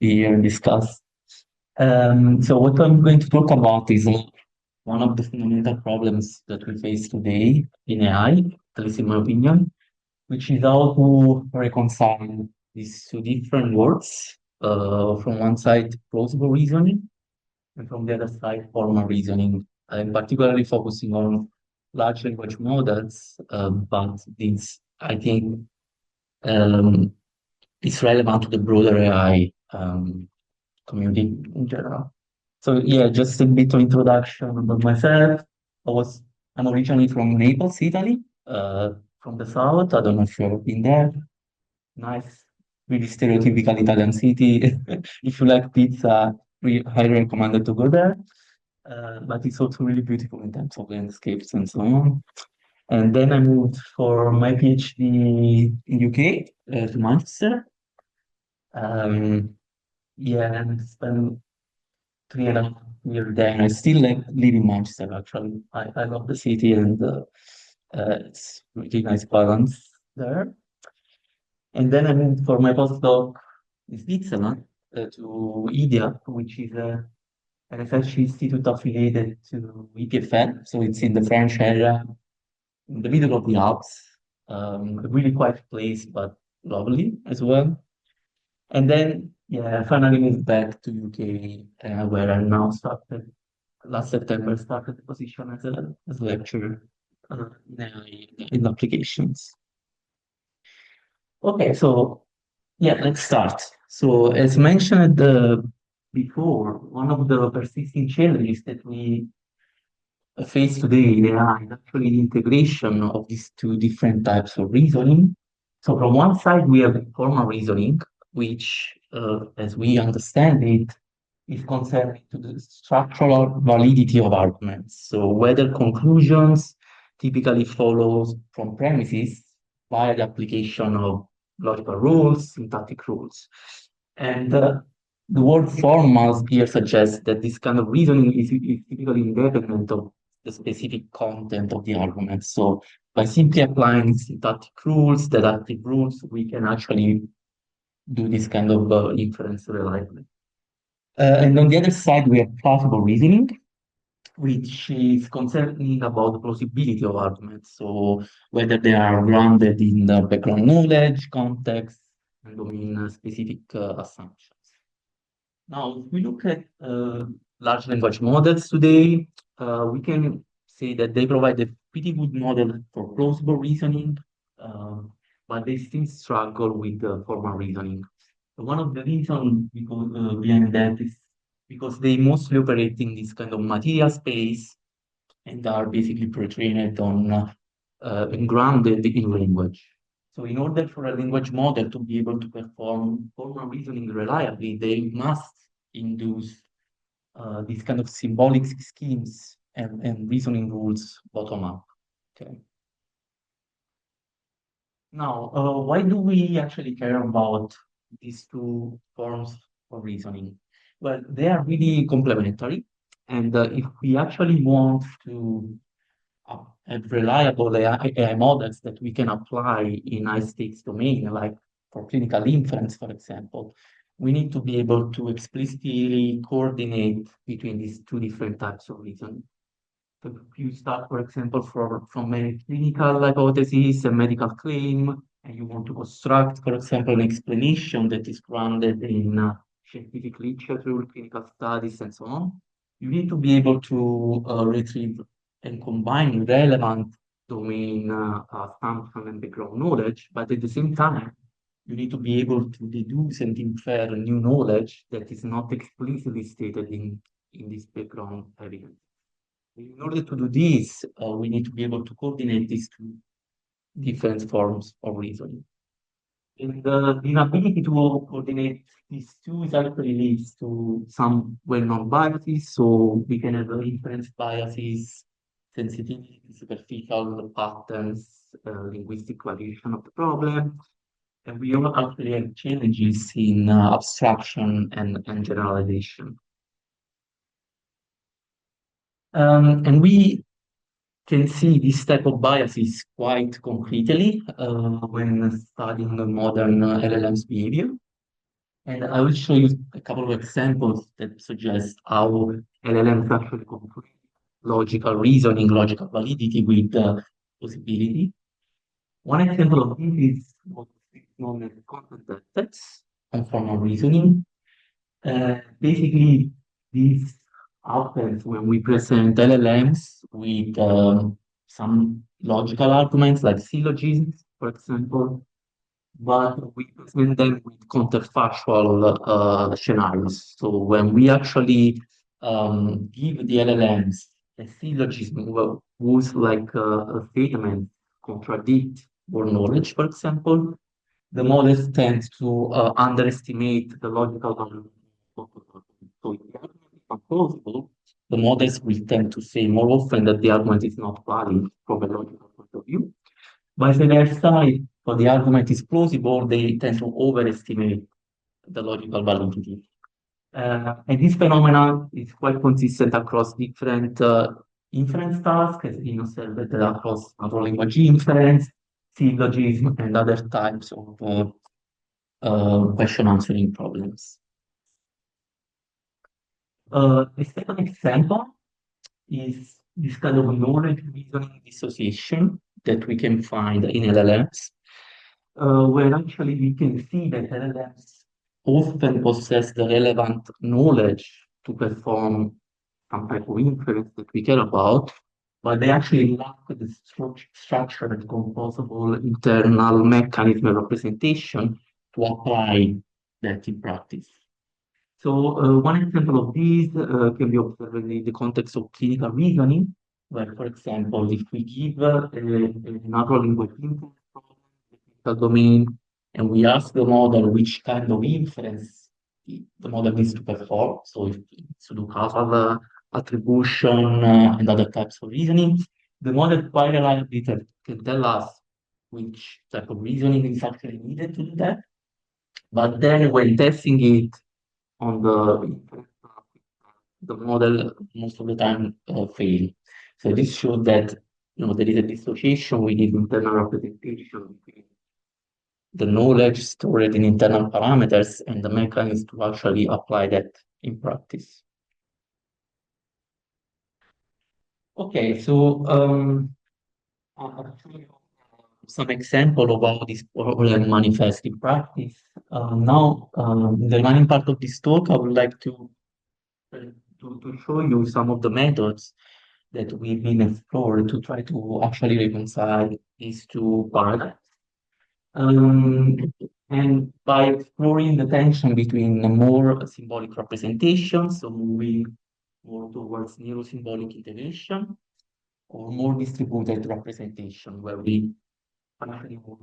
be here and discuss. So what I'm going to talk about is one of the fundamental problems that we face today in AI, at least in my opinion, which is how to reconcile these two different words. From one side, plausible reasoning, and from the other side, formal reasoning. I'm particularly focusing on large language models, but this, I think, um, is relevant to the broader AI community in general. So yeah, just a bit of introduction about myself. I was I'm originally from Naples, Italy, from the south. I don't know if you've been there. Nice, really stereotypical Italian city. If you like pizza, we highly recommended to go there. But it's also really beautiful in terms of landscapes and so on. And then I moved for my PhD in UK to Manchester. Um, yeah, and spent 3.5 years there. And I still live in Manchester, actually. I love the city and it's really nice balance there. And then I moved for my postdoc in Switzerland to IDEA, which is a research institute affiliated to EPFL. So it's in the French area, in the middle of the Alps. A really quiet place, but lovely as well. And then, yeah, I finally moved back to UK, where I now started, last September, started the position as a lecturer in applications. Okay, so yeah, let's start. So as mentioned before, one of the persisting challenges that we face today in AI is actually the integration of these two different types of reasoning. So from one side, we have formal reasoning, which, as we understand it, is concerned to the structural validity of arguments. So whether conclusions typically follows from premises via the application of logical rules, syntactic rules. And the word formal here suggests that this kind of reasoning is typically independent of the specific content of the argument. So by simply applying syntactic rules, deductive rules, we can actually do this kind of inference reliably. And on the other side, we have plausible reasoning, which is concerning about the plausibility of arguments. So whether they are grounded in the background knowledge, context, and domain specific assumptions. Now, if we look at large language models today, we can say that they provide a pretty good model for plausible reasoning, uh, but they still struggle with formal reasoning. One of the reasons behind that is because they mostly operate in this kind of material space and are basically pre-trained on and grounded in language. So in order for a language model to be able to perform formal reasoning reliably, they must induce these kind of symbolic schemes and reasoning rules bottom up. Okay. Now, why do we actually care about these two forms of reasoning? Well, they are really complementary. And if we actually want to have reliable AI models that we can apply in high stakes domain, like for clinical inference, for example, we need to be able to explicitly coordinate between these two different types of reasoning. So if you start, for example, from a clinical hypothesis, a medical claim, and you want to construct, for example, an explanation that is grounded in scientific literature, clinical studies, and so on, you need to be able to retrieve and combine relevant domain assumption and background knowledge, but at the same time, you need to be able to deduce and infer new knowledge that is not explicitly stated in this background evidence. In order to do this, we need to be able to coordinate these two different forms of reasoning. And the inability to coordinate these two is actually leads to some well-known biases. So we can have inference biases, sensitivity, superficial patterns, linguistic variation of the problem. And we all actually have challenges in abstraction and generalization. And we can see this type of biases quite concretely when studying the modern LLM's behavior. And I will show you a couple of examples that suggest how LLMs actually conflate logical reasoning, logical validity with possibility. One example of this is what is known as content tests and formal reasoning. Basically, this happens when we present LLMs with some logical arguments like syllogisms, for example, but we present them with counterfactual scenarios. So when we actually give the LLMs a syllogism whose like a statement contradict our knowledge, for example, the models tend to underestimate the logical value of the argument. So if the argument is not plausible, the models will tend to say more often that the argument is not valid from a logical point of view. Vice versa, if the argument is plausible, they tend to overestimate the logical validity. And this phenomenon is quite consistent across different inference tasks, as you observed across natural language inference, syllogism, and other types of question answering problems. The second example is this kind of knowledge reasoning dissociation that we can find in LLMs, where actually we can see that LLMs often possess the relevant knowledge to perform some type of inference that we care about, but they actually lack the structured, composable internal mechanism of representation to apply that in practice. So one example of this can be observed in the context of clinical reasoning, where, for example, if we give a natural language inference problem, the clinical domain, and we ask the model which kind of inference the model needs to perform, so if it needs to do causal attribution and other types of reasoning, the model quite reliably can tell us which type of reasoning is actually needed to do that. But then when testing it on the model most of the time fail. So this shows that there is a dissociation within internal representation between the knowledge stored in internal parameters and the mechanism to actually apply that in practice. Okay, so I'll show you some example of how this problem manifests in practice. Now, in the remaining part of this talk, I would like to show you some of the methods that we've been explored to try to actually reconcile these two paradigms. And by exploring the tension between a more symbolic representation, so moving more towards neuro-symbolic integration, or more distributed representation, where we actually want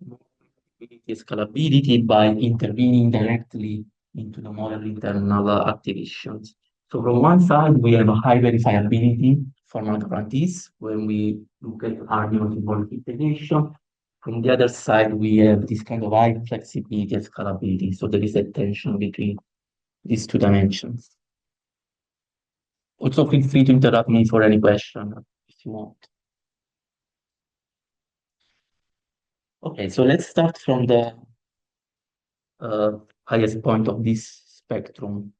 more flexibility and scalability by intervening directly into the model internal activations. So from one side, we have a high verifiability formal guarantees when we look at our neuro-symbolic integration. From the other side, we have this kind of high flexibility and scalability. So there is a tension between these two dimensions. Also, feel free to interrupt me for any question if you want. Okay, so let's start from the highest point of this spectrum.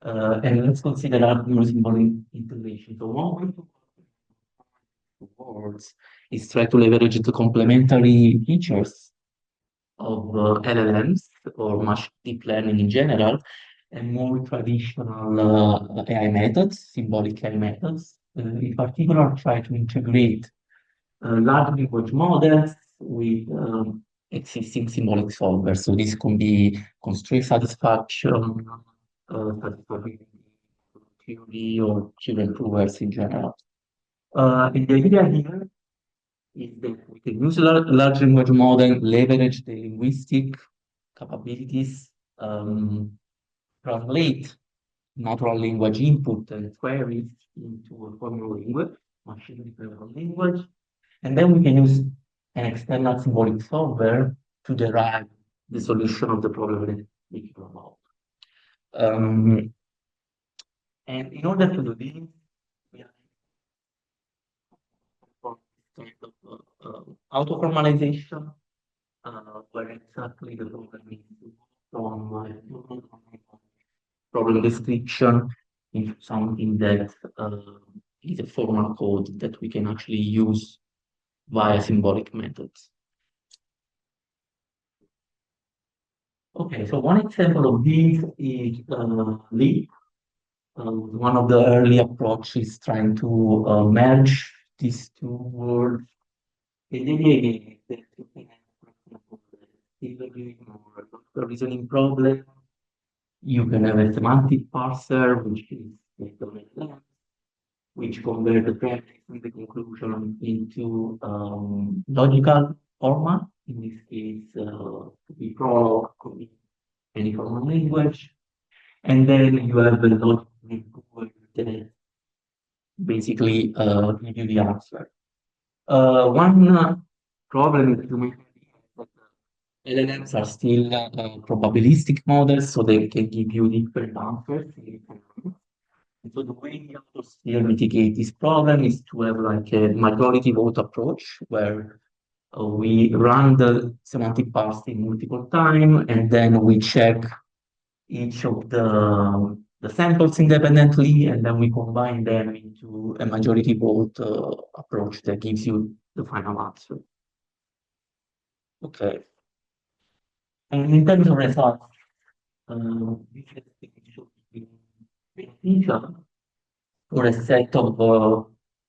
And let's consider our neuro-symbolic integration. So one way to words is try to leverage the complementary features of LLMs or machine deep learning in general, and more traditional AI methods, symbolic AI methods. In particular, try to integrate large language models with existing symbolic solvers. So this can be constraint satisfaction, satisfaction theory, or children provers in general. And the idea here is that we can use large language model, leverage the linguistic capabilities, translate natural language input and queries into a formal language, machine learning language, and then we can use an external symbolic solver to derive the solution of the problem that we care about. And in order to do this, we are kind of auto-formalization, where exactly the program is. from problem description into something that is a formal code that we can actually use via symbolic methods. Okay, so one example of this is Leap. One of the early approaches trying to merge these two worlds. The idea is that you can have, for example, a theory or a reasoning problem. You can have a semantic parser, which is based on LLMs, which convert the premise and the conclusion into logical format. In this case, could be prologue, could be any formal language. And then you have the logic network that basically give you the answer. One problem that you may have is that LLMs are still probabilistic models, so they can give you different answers in different ways. And so the way we have to still mitigate this problem is to have like a majority vote approach where we run the semantic parsing multiple times and then we check each of the samples independently and then we combine them into a majority vote approach that gives you the final answer. Okay. And in terms of results, this should be beneficial for a set of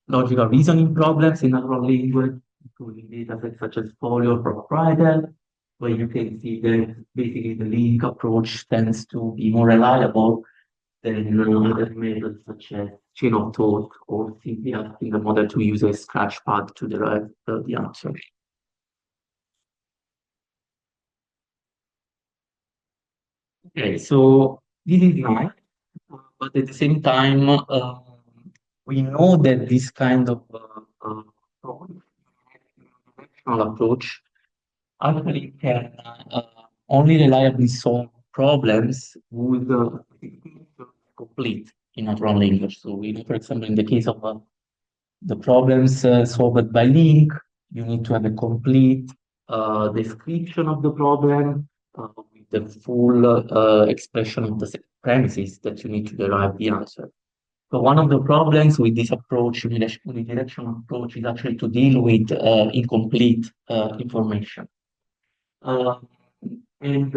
logical reasoning problems in natural language, including datasets such as folio or proprietary, where you can see that basically the link approach tends to be more reliable than other methods such as chain of thought or simply asking the model to use a scratchpad to derive the answer. Okay, so this is nice, but at the same time, we know that this kind of approach actually can only reliably solve problems with complete in natural language. So, for example, in the case of the problems solved by link, you need to have a complete description of the problem with the full expression of the premises that you need to derive the answer. So one of the problems with this approach, unidirectional approach, is actually to deal with incomplete information. Uh, and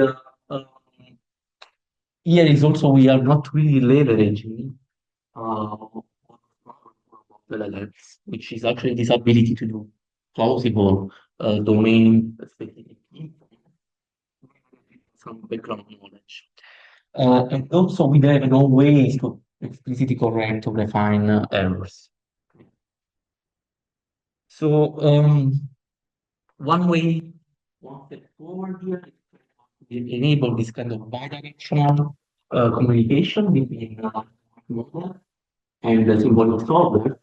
um, Here is also we are not really leveraging uh, LLMs, which is actually this ability to do plausible domain-specific some background knowledge. And also we have no ways to explicitly correct or refine errors. So one way, one step forward here is to enable this kind of bidirectional communication between model and the symbolic solver,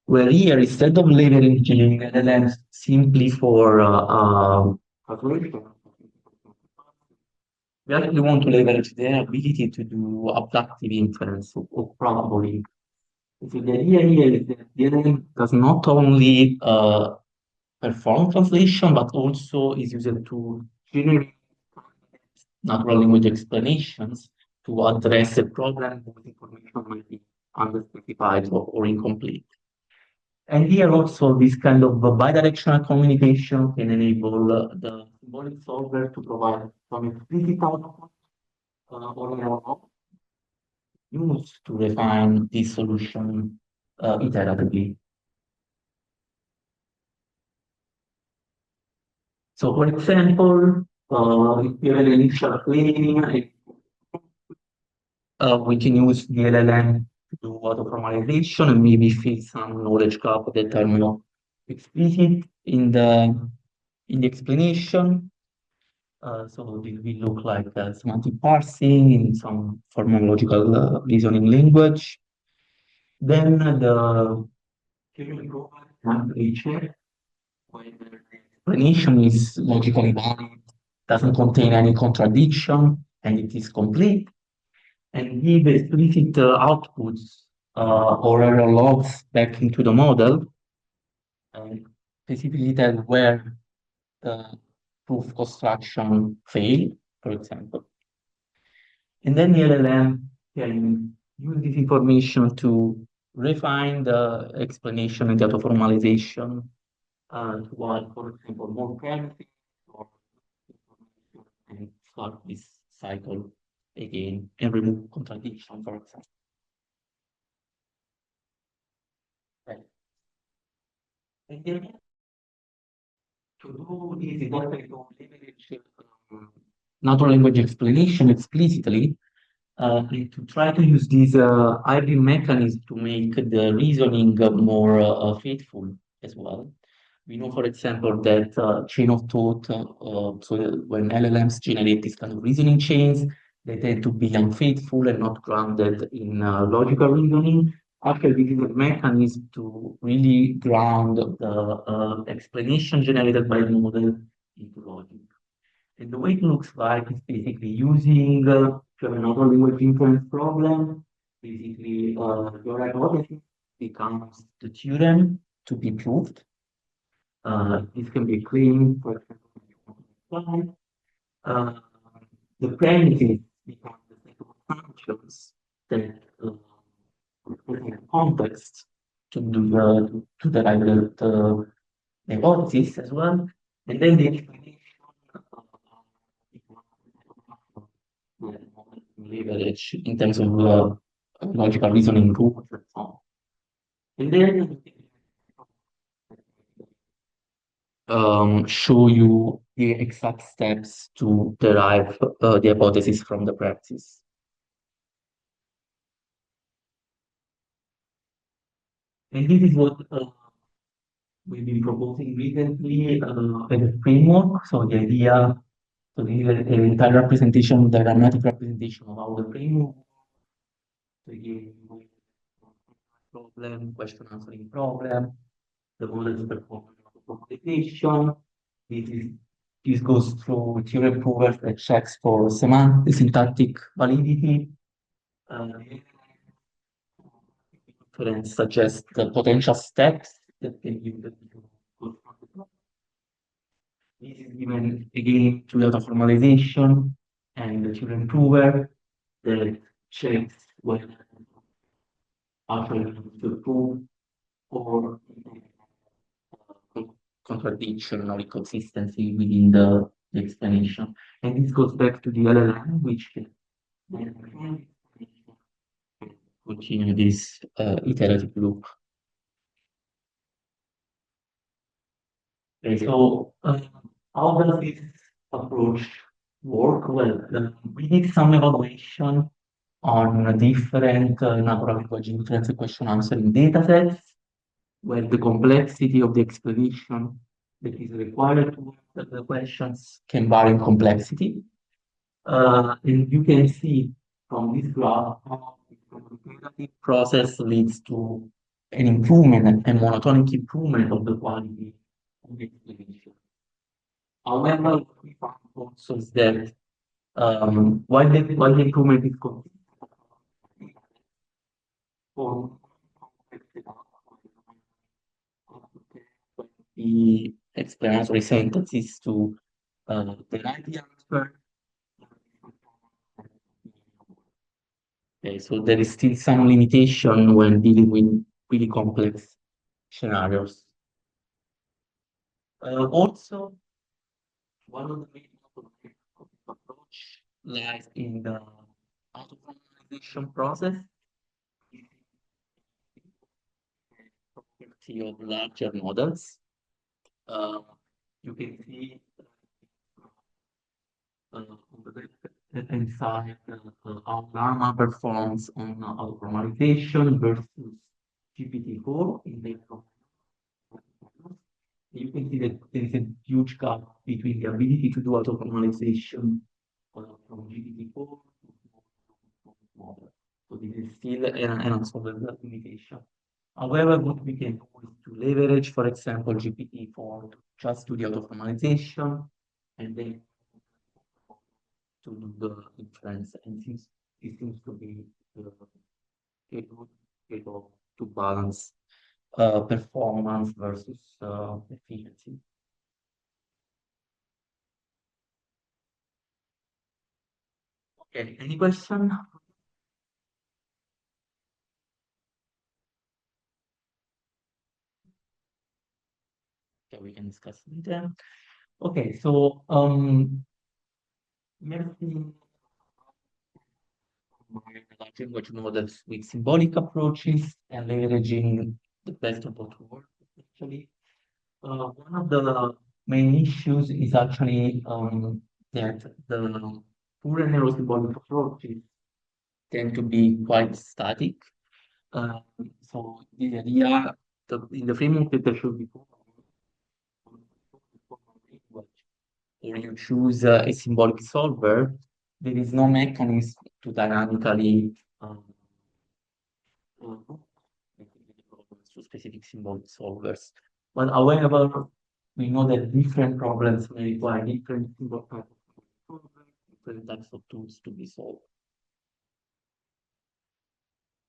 where here, instead of leveraging LLMs simply for calculation, we actually want to leverage their ability to do abductive inference of probability. So the idea here is that the LLM does not only perform translation, but also is used to generate natural language explanations to address a problem whose information might be unspecified or incomplete. And here also this kind of bidirectional communication can enable the symbolic solver to provide some explicit output or error used to refine this solution iteratively. So for example, if you have an initial claim, we can use the LLM to do auto formalization and maybe fill some knowledge gap that are not explicit in the explanation. So this will look like semantic parsing in some formal logical reasoning language. Then the theory program can be checked whether the explanation is logically valid, doesn't contain any contradiction, and it is complete, and give explicit outputs or error logs back into the model, and specifically tell where the proof construction failed for example. And then the LLM can use this information to refine the explanation and data formalization to add, for example, more premises or information and start this cycle again and remove contradiction, for example. Right. And then to do this in order to leverage natural language explanation explicitly, and to try to use this hybrid mechanism to make the reasoning more faithful as well. We know, for example, that chain of thought, when LLMs generate this kind of reasoning chains, they tend to be unfaithful and not grounded in logical reasoning. Actually, this is a mechanism to really ground the explanation generated by the model into logic. And the way it looks like is basically using another language inference problem. Basically, your hypothesis becomes the theorem to be proved. This can be a claim, for example, if you want to apply. The premises become the set of functions that represent context to do to derive the hypothesis as well. And then the explanation leverage in terms of logical reasoning rules and so on. And then show you the exact steps to derive the hypothesis from the practice. And this is what we've been proposing recently as a framework. So the idea, so this is an entire representation, the dramatic representation of our framework. So again, problem, question answering problem, the models performance optimization. This goes through theorem provers that checks for semantic syntactic validity. Inference suggests the potential steps that can be used to go through the problem. This is given again to data formalization and the theorem prover that checks whether actually to prove or contradiction or inconsistency within the explanation. And this goes back to the LLM, which can continue this iterative loop. Okay, so how does this approach work? Well, we did some evaluation on different natural language inference question answering datasets, where the complexity of the explanation that is required to answer the questions can vary in complexity. And you can see from this graph how the iterative process leads to an improvement and monotonic improvement of the quality of the explanation. However, what we found also is that while the improvement is consistent for the explanatory sentences to derive the answer. Okay, so there is still some limitation when dealing with really complex scenarios. Also, one of the main approach lies in the auto-formalization process. Property of larger models. You can see on the left-hand side how Llama performs on auto-formalization versus GPT-4 in the you can see that there is a huge gap between the ability to do auto-formalization from GPT-4 to model. So this is still an unsolved limitation. However, what we can do is to leverage, for example, GPT-4 to just do the auto-formalization and then to do the inference. And it seems to be a good way to balance performance versus efficiency. Okay, any question? Okay, we can discuss later. Okay, so we have seen large language models with symbolic approaches and leveraging the best of both worlds, essentially. One of the main issues is actually that the pure neuro-symbolic approaches tend to be quite static. Uh, so the idea, in the framework that I showed before, or you choose a symbolic solver, there is no mechanism to dynamically uh, to specific symbolic solvers. But however, we know that different problems may require different symbol types of solvers, different types of tools to be solved.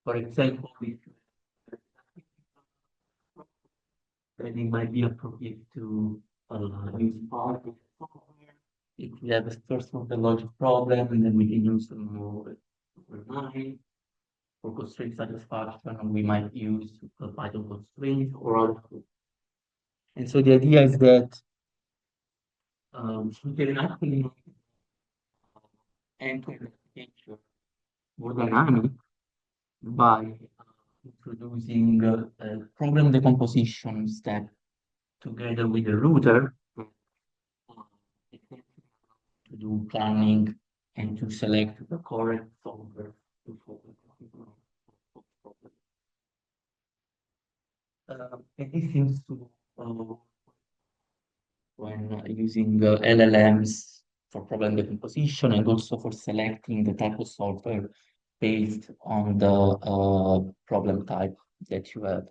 For example, if then it might be appropriate to use part of software. If we have a first of the logic problem, and then we can use some more nine for constraint satisfaction, and we might use Python constraints or other tools. And so the idea is that we can actually enter the picture more dynamic by introducing a problem decomposition step together with the router to do planning and to select the correct solver to solve the problem. And this seems to when using LLMs for problem decomposition and also for selecting the type of solver based on the problem type that you have.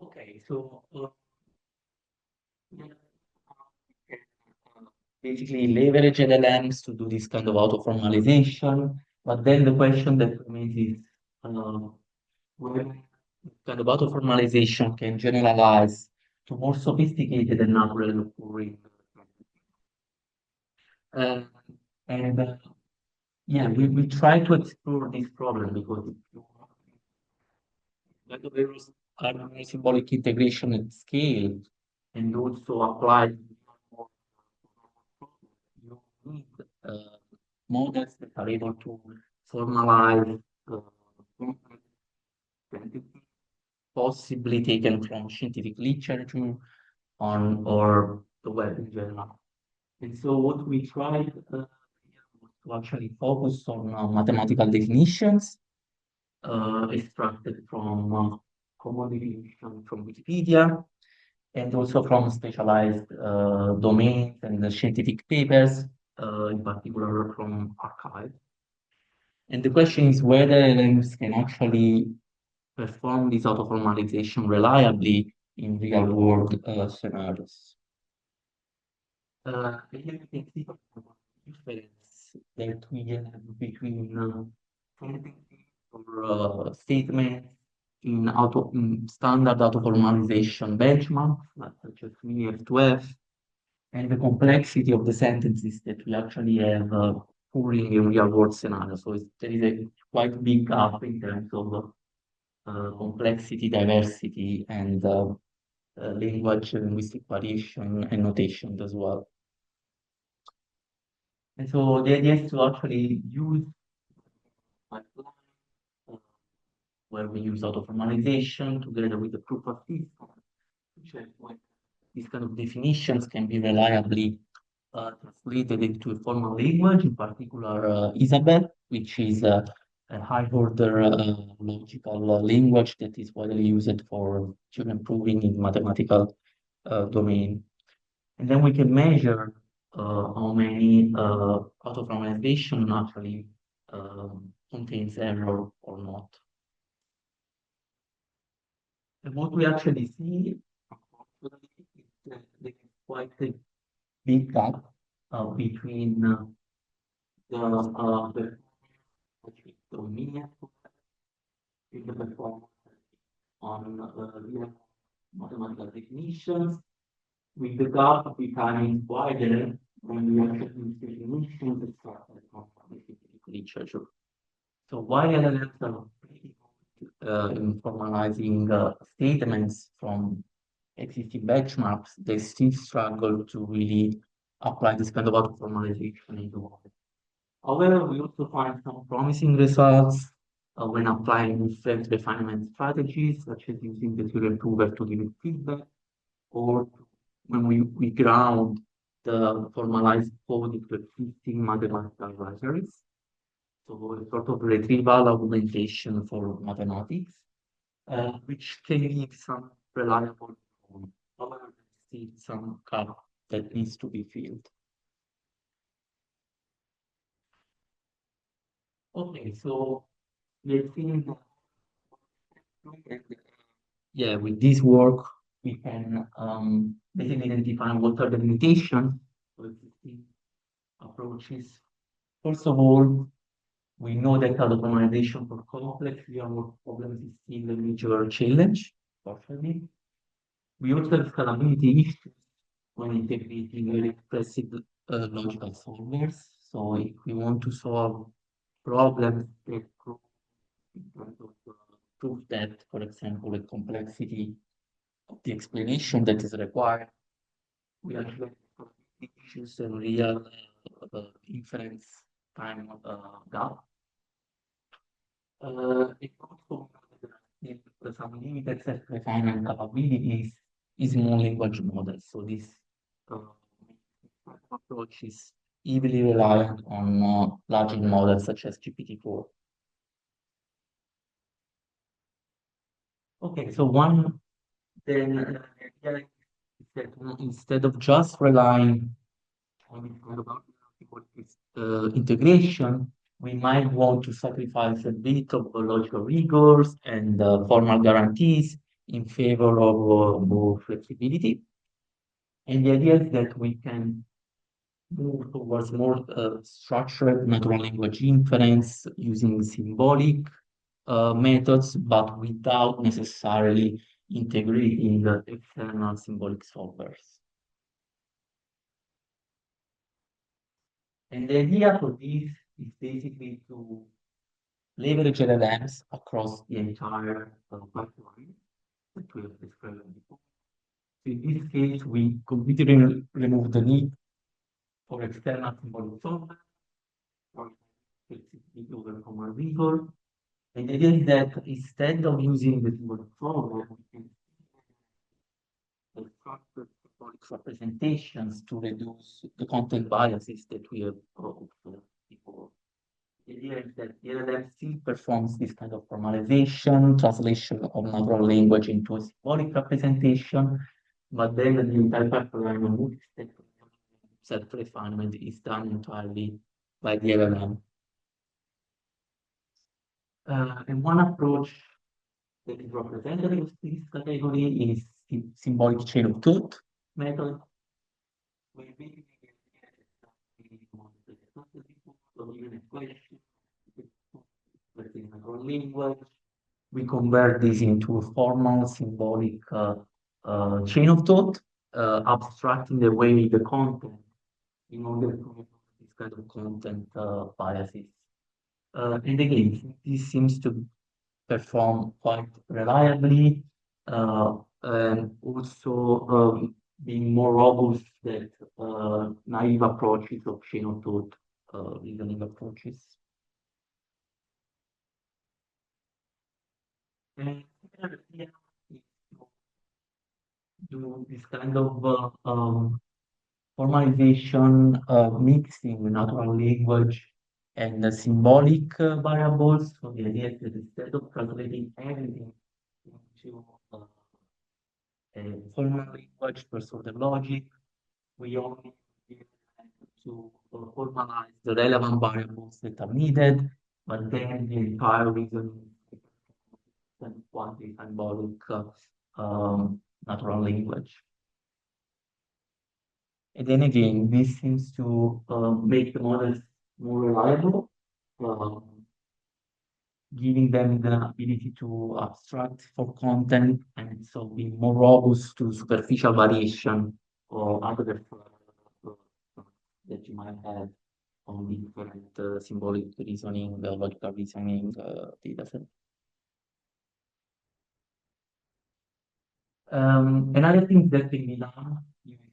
Okay, so yeah, basically leverage LLMs to do this kind of auto-formalization, but then the question that remains is whether this kind of auto-formalization can generalize to more sophisticated and natural occurring. Uh, and yeah, we try to explore this problem because if you metaverse are symbolic integration at scale and also apply you need uh, models that are able to formalize complex entities, possibly taken from scientific literature on or the web in general. And so what we tried was to actually focus on mathematical definitions extracted from common definition from Wikipedia and also from specialized domains and the scientific papers, in particular from archives. And the question is whether LLMs can actually perform this auto-formalization reliably in real-world scenarios. Here you can see the difference that we have between sentences or statements in standard auto-formalization benchmarks, like such as MiniF2F, and the complexity of the sentences that we actually have occurring in real-world scenarios. So there is a quite big gap in terms of complexity, diversity, and language, linguistic variation, and notation as well. And so the idea is to actually use pipeline, uh, where we use auto-formalization together with the proof of system, which is when these kind of definitions can be reliably translated into a formal language, in particular Isabel, which is a high-order logical language that is widely used for children proving in mathematical domain. And then we can measure how many auto-formalization actually contains error or not. And what we actually see, unfortunately, is that there is quite a big gap between the dominant in the performance on real mathematical definitions, with the gap becoming wider when we actually use definitions that start from literature. So while LLMs are pretty good in formalizing statements from existing benchmarks, they still struggle to really apply this kind of auto formalization in the world. However, we also find some promising results when applying different refinement strategies, such as using the theory prover to give it feedback, or when we ground the formalized code into existing mathematical libraries. So a sort of retrieval augmentation for mathematics, which can give some reliable code. However, there's still some gap that needs to be filled. Okay, so let's see. Yeah, with this work, we can basically identify what are the limitations of existing approaches. First of all, we know that automation for complex real-world problems is still a major challenge, fortunately. We also have scalability issues when integrating very expressive logical solvers. So if we want to solve problems that prove in terms of proof depth, for example, the complexity of the explanation that is required, we actually have issues and real inference time gap. It also if some limited self-refinement capabilities is more language models. So this uh, approach is heavily reliant on large models such as GPT-4. Okay, so one then idea is that instead of just relying on this kind of integration, we might want to sacrifice a bit of logical rigors and formal guarantees in favor of more flexibility. And the idea is that we can move towards more structured natural language inference using symbolic methods, but without necessarily integrating the external symbolic solvers. And the idea for this is basically to leverage LLMs across the entire pipeline that we have described before. So in this case, we completely remove the need for external symbolic solvers or flexibility over common rigor. And the idea is that instead of using the symbolic solver, we can structure symbolic representations to reduce the content biases that we have observed before. The idea is that the LLM still performs this kind of formalization, translation of natural language into a symbolic representation, but then the entire pipeline of multi-step self-refinement is done entirely by the LLM. And one approach that is representative of this category is the symbolic chain of thought method. We basically or even a question within natural language. We convert this into a formal symbolic chain of thought, abstracting away the content in order to remove this kind of content biases. And again, this seems to perform quite reliably and also being more robust than naive approaches of chain of thought reasoning approaches. And another idea is to do this kind of formalization, mixing natural language and the symbolic variables. So the idea is that instead of translating everything into a formal language for sort of logic, we only need to formalize the relevant variables that are needed, but then the entire reasoning and quasi-symbolic natural language. And then again, this seems to make the models more reliable, um, giving them the ability to abstract for content and so be more robust to superficial variation or other. that you might have on different symbolic reasoning, logical reasoning data set. Another thing that can be done using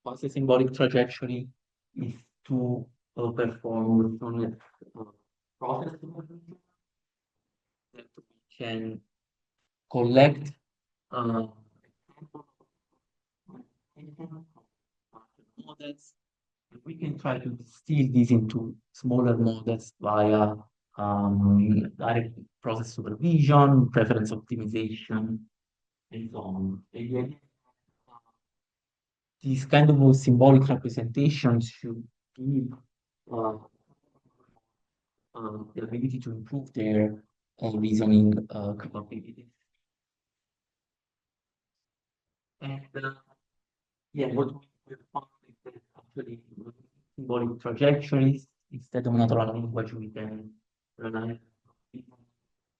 quasi-symbolic trajectory is to perform what's known as process supervision, that we can collect models, and we can try to distill these into smaller models via direct process supervision, preference optimization, and so on. Again, these kind of symbolic representations should give uh, the ability to improve their reasoning capabilities. And yeah, what we found is that actually symbolic trajectories instead of natural language, we can rely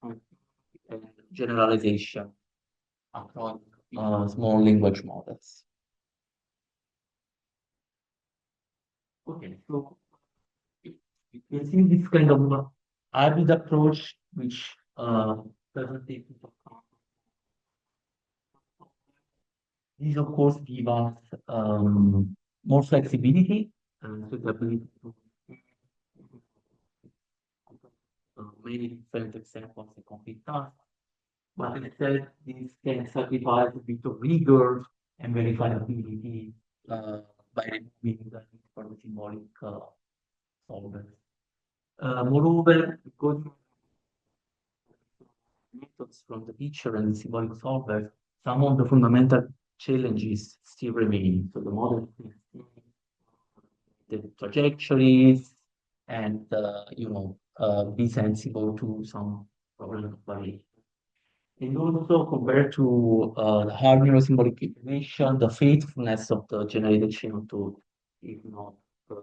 on generalization across small language models. Okay, so you see this kind of hybrid approach, which doesn't take into account. These, of course, give us more flexibility and so the ability to many different examples and complete tasks. But instead, this can sacrifice a bit of rigor and verifiability by removing the need for the symbolic solvers. Moreover, because methods from the picture and the symbolic solvers, some of the fundamental challenges still remain. So the model can see the trajectories and be sensible to some problem variation. And also compared to the hard neuro-symbolic information, the faithfulness of the generated chain of thought is not uh,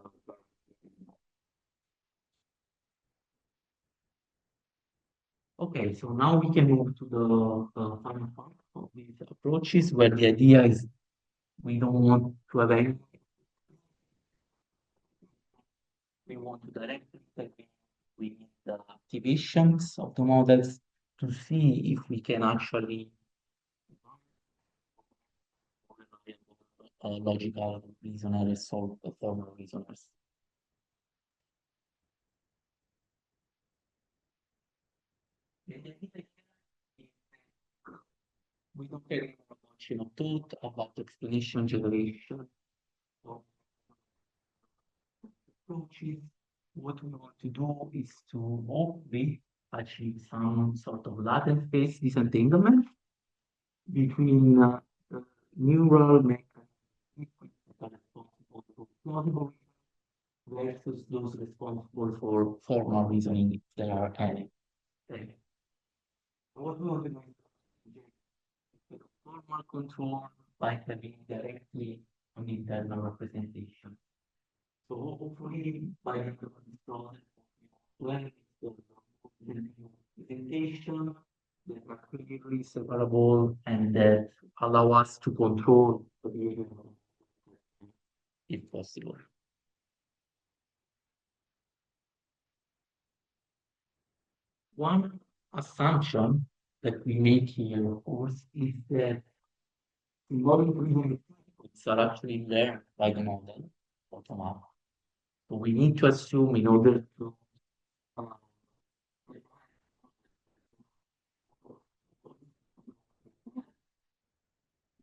okay, so now we can move to the final part of these approaches, where the idea is we don't want to have any, we want to directly intervene with the activations of the models to see if we can actually logical reasoners solve the formal reasoners. The idea is we don't care about chain of thought, about explanation generation, or approaches. What we want to do is to hopefully achieve some sort of latent phase disentanglement between the neural mechanisms that are responsible for plausible versus those responsible for formal reasoning, if there are any. Okay. What we want to do is to formal control by having directly on the internal representation. So hopefully by the end of this process, when the presentation that are clearly separable and that allow us to control the behavior if possible. One assumption that we make here, of course, is that symbolic reasoning are actually learned by the model bottom up. So we need to assume in order to uh,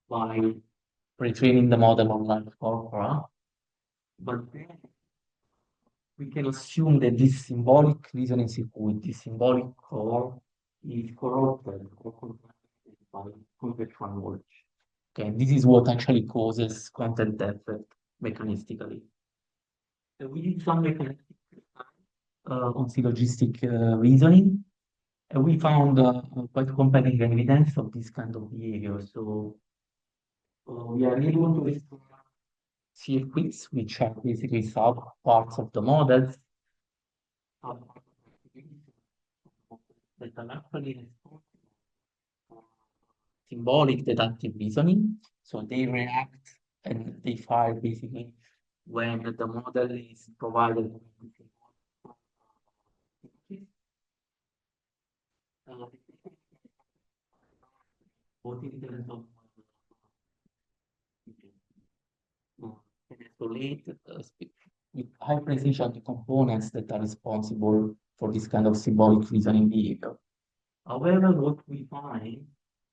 by retraining the model on large corpora, but then we can assume that this symbolic reasoning circuit, this symbolic core, is corrupted or contaminated by contextual knowledge. Okay, and this is what actually causes content effect mechanistically. So we did some mechanistic on syllogistic reasoning, and we found quite compelling evidence of this kind of behavior. So we are able to explore circuits, which are basically sub parts of the models, that are actually responsible for symbolic deductive reasoning. So they react and they fire basically when the model is provided with uh, both in terms of can isolate with high precision the components that are responsible for this kind of symbolic reasoning behavior. However, what we find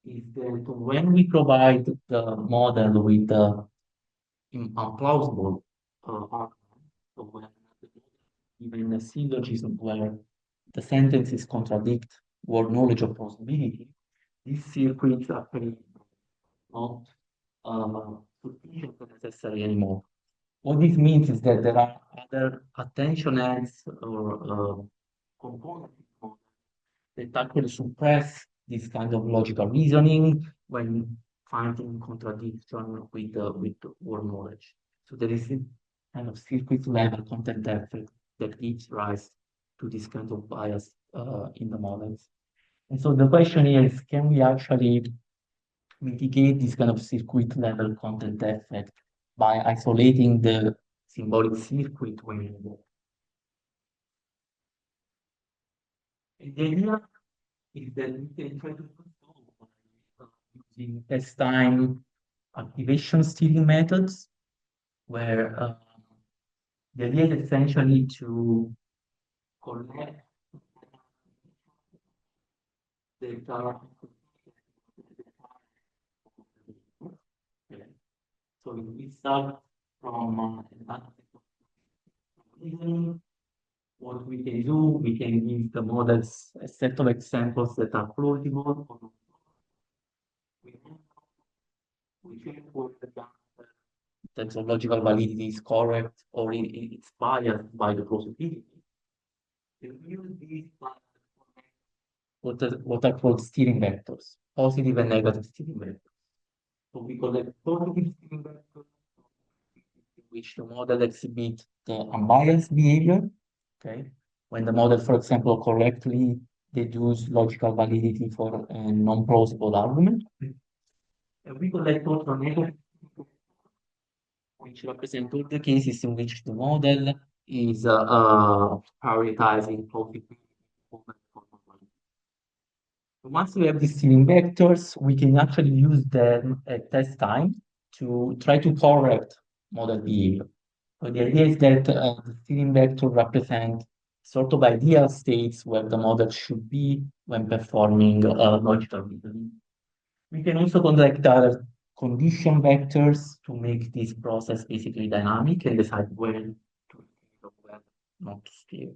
is that when we provide the model with the implausible argument, so when even a syllogism where the sentences contradict word knowledge of plausibility, these circuits are actually not sufficient or necessary anymore. What this means is that there are other attention heads or components that actually suppress this kind of logical reasoning when finding contradiction with word knowledge. So there is a kind of circuit level content effect that gives rise to this kind of bias in the models. And so the question here is, can we actually mitigate this kind of circuit level content effect by isolating the symbolic circuit when needed? And the idea is that we can try to do so by using test time activation steering methods, where the idea is essentially to collect data. Okay. So if we start from reasoning, what we can do, we can give the models a set of examples that are plausible. We check whether the answer in terms of logical validity is correct or it's biased by the plausibility. And we use these what are called steering vectors, positive and negative steering vectors. So we collect positive steering vectors in which the model exhibits the unbiased behavior. Okay, when the model, for example, correctly deduce logical validity for a non-plausible argument. And we collect also negative, which represent all the cases in which the model is prioritizing plausibility over formal validity. Once we have these steering vectors, we can actually use them at test time to try to correct model behavior. So the idea is that the steering vector represent sort of ideal states where the model should be when performing logical reasoning. We can also collect other condition vectors to make this process basically dynamic and decide when to steer or when not to steer.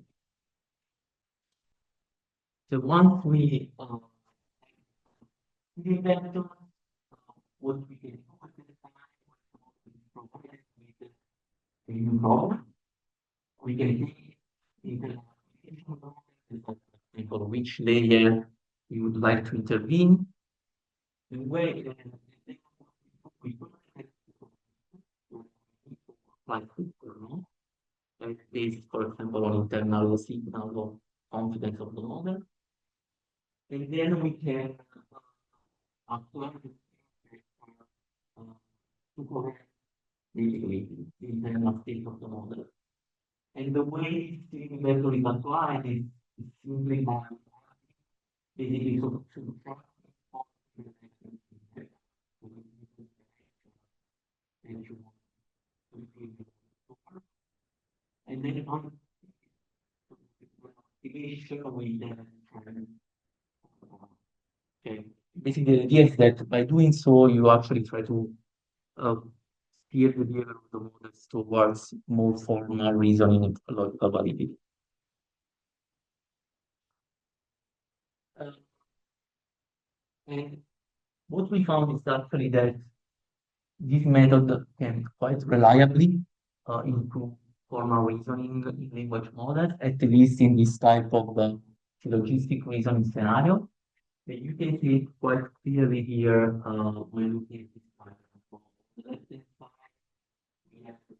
So once we steering vector, what we can do at this time is provide with a new problem. We can take implementation model, for which layer you would like to intervene. And where we apply filter, no? Like based, for example, on internal signal or confidence of the model. And then we can apply the to correct basically the internal state of the model. And the way steering vector is applied is simply by basically subtract and then on activation we then okay. Basically the idea is that by doing so you actually try to uh, steer the behavior of the models towards more formal reasoning and logical validity. Uh, and what we found is actually that this method can quite reliably improve formal reasoning in language models, at least in this type of syllogistic reasoning scenario. And you can see it quite clearly here when looking at this diagram. On the left-hand side, we have the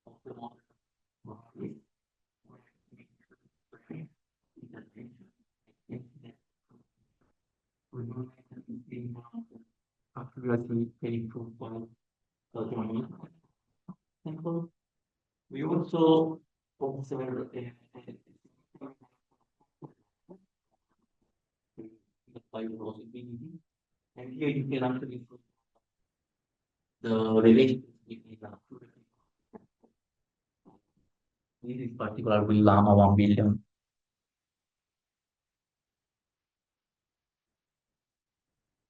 of the model boundaries, where we frame the attention and remove the previously very improved by the example. We also observe by plausibility, and here you can actually see the relationship between the two. This is particular with Llama 1 billion.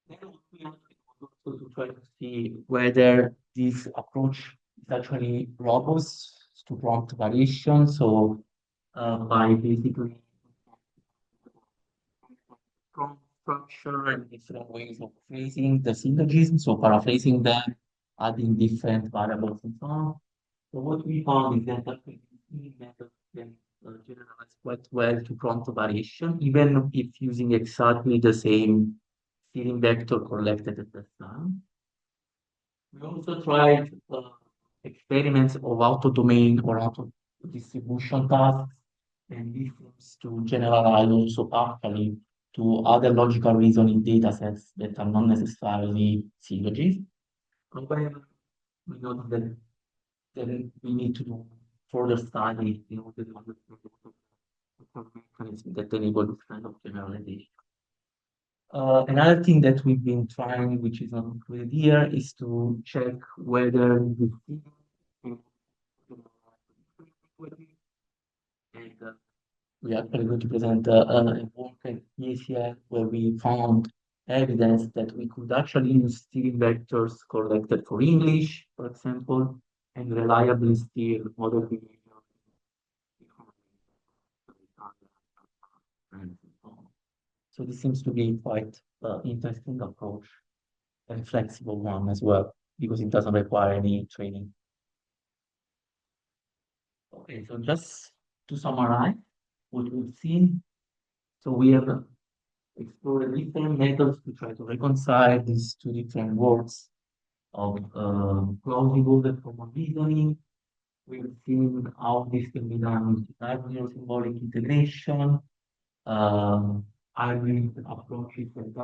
Then we also to try to see whether this approach is actually robust to prompt variation. So by basically prompt structure and different ways of phrasing the syllogism, so paraphrasing them, adding different variables and so on. So what we found is that actually these methods can generalize quite well to prompt variation, even if using exactly the same steering vector collected at the time. We also tried experiments of auto-domain or auto-distribution tasks, and this seems to generalize also partially to other logical reasoning data sets that are not necessarily syllogisms. However, we know that then we need to do further study in order to understand the mechanism that enable this kind of generalization. Another thing that we've been trying, which is not included here, is to check whether the and we are actually going to present a work at EACL where we found evidence that we could actually use steering vectors collected for English, for example, and reliably steer model behavior. So this seems to be quite interesting approach and flexible one as well, because it doesn't require any training. Okay, so just to summarize what we've seen, so we have explored different methods to try to reconcile these two different words of plausible and formal reasoning. We've seen how this can be done with neuro-symbolic integration, hybrid approaches and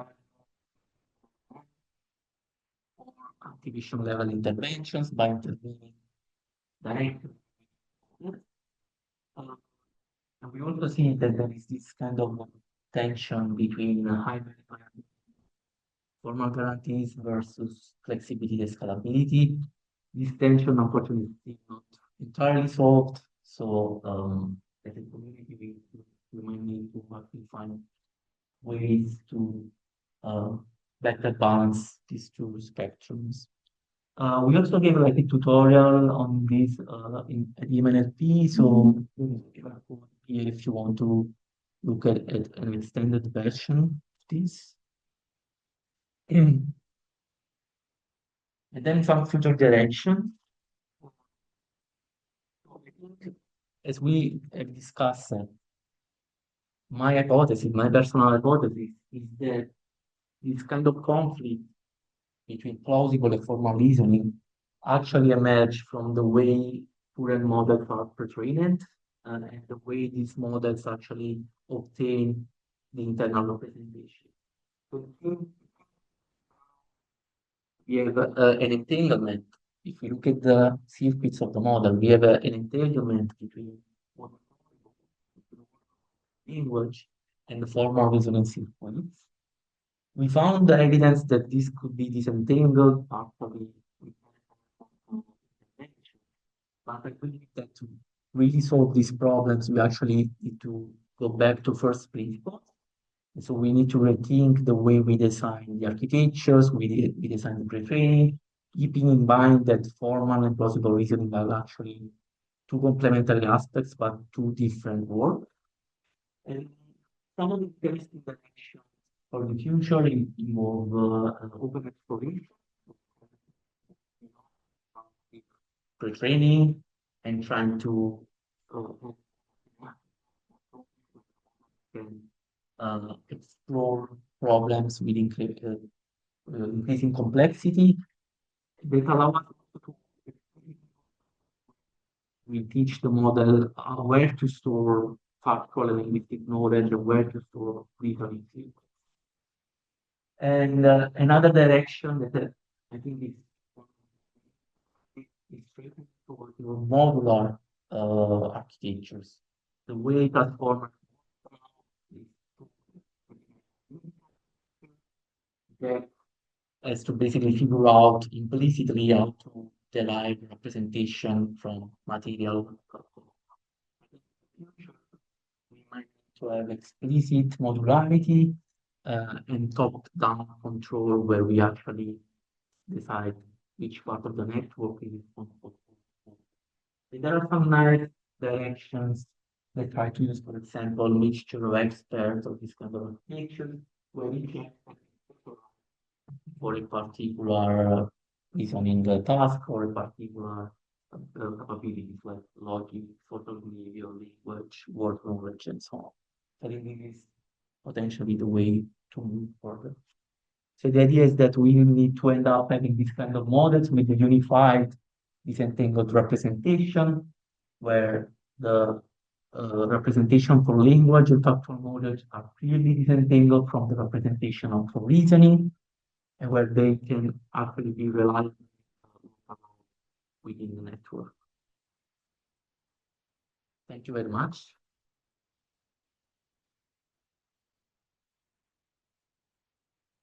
activation level interventions by intervening directly. Uh, and we also see that there is this kind of tension between hybrid formal guarantees versus flexibility and scalability. This tension, unfortunately, is still not entirely solved. So, as a community, we might need to actually find ways to uh, better balance these two spectrums. We also gave like a tutorial on this at EMNLP, so if you want to look at an extended version of this. And then some future direction. So I think as we have discussed, my hypothesis, my personal hypothesis is that this kind of conflict between plausible and formal reasoning actually emerge from the way current models are pre-trained and the way these models actually obtain the internal representation. So we have an entanglement. If we look at the circuits of the model, we have an entanglement between what language and the formal reasoning sequence. We found the evidence that this could be disentangled partially with intervention. But I believe that to really solve these problems, we actually need to go back to first principles. And so we need to rethink the way we design the architectures, we design the pre-training, keeping in mind that formal and plausible reasoning are actually two complementary aspects, but two different worlds. And some of the interesting directions for the future involve open exploration, pre-training, and trying to uh, explore problems with increasing complexity that allow us to we teach the model where to store factual and linguistic knowledge and where to store reasoning. And another direction that I think is driven toward your modular architectures. The way transformers is that has to basically figure out implicitly how to derive representation from material. In the future, we might need to have explicit modularity and top-down control where we actually decide which part of the network is responsible for. And there are some nice directions that try to use, for example, mixture of experts or this kind of architecture, where we can for a particular reasoning task or a particular capabilities like logic, social behavior, language, word knowledge, and so on. I think this is potentially the way to move further. So the idea is that we need to end up having this kind of models with a unified disentangled representation, where the representation for language and factual knowledge are clearly disentangled from the representation of reasoning, and where they can actually be relied within the network. Thank you very much.